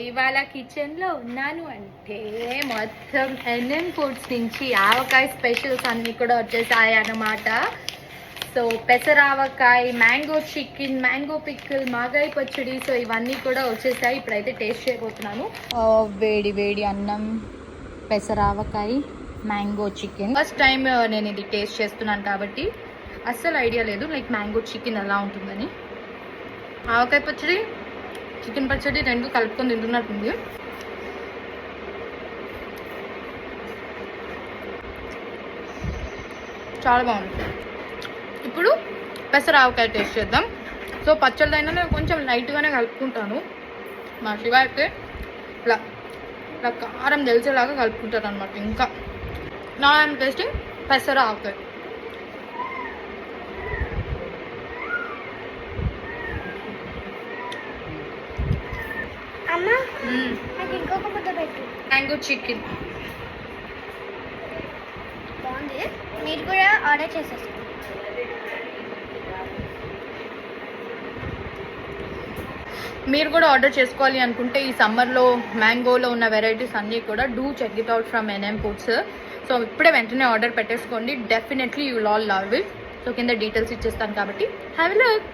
ఇవాళ కిచెన్లో ఉన్నాను అంటే మొత్తం ఎన్ఎన్ ఫుడ్స్ నుంచి ఆవకాయ స్పెషల్స్ అన్నీ కూడా వచ్చేసాయి అన్నమాట. సో పెసరావకాయ, మ్యాంగో చికెన్, మ్యాంగో పిక్కల్, మాగాయ పచ్చడి, సో ఇవన్నీ కూడా వచ్చేసాయి. ఇప్పుడైతే టేస్ట్ చేయబోతున్నాను. వేడి వేడి అన్నం, పెసరావకాయ, మ్యాంగో చికెన్. ఫస్ట్ టైం నేను ఇది టేస్ట్ చేస్తున్నాను కాబట్టి అస్సలు ఐడియా లేదు లైక్ మ్యాంగో చికెన్ ఎలా ఉంటుందని. ఆవకాయ పచ్చడి, చికెన్ పచ్చడి రెండు కలుపుకొని తింటున్నట్టుంది. చాలా బాగుంది. ఇప్పుడు పెసరావకాయ టేస్ట్ చేద్దాం. సో పచ్చడిదైనా నేను కొంచెం లైట్గానే కలుపుకుంటాను. మా శివ అయితే ఇలా ఇలా కారం తెలిసేలాగా కలుపుకుంటారు అనమాట. ఇంకా నా ఐఎమ్ టేస్టింగ్ పెసరావకాయ. మ్యాంగో చికెన్ బాగుంది. మీరు కూడా ఆర్డర్ చేసేసుకోండి. మీరు కూడా ఆర్డర్ చేసుకోవాలి అనుకుంటే ఈ సమ్మర్లో మ్యాంగోలో ఉన్న వెరైటీస్ అన్నీ కూడా do check it out from NM foods. So ఇప్పుడే వెంటనే ఆర్డర్ పెట్టేసుకోండి. Definitely you will all love it. So కింద డీటెయిల్స్ ఇచ్చేస్తాను కాబట్టి హ్యావ్ ఎ లుక్.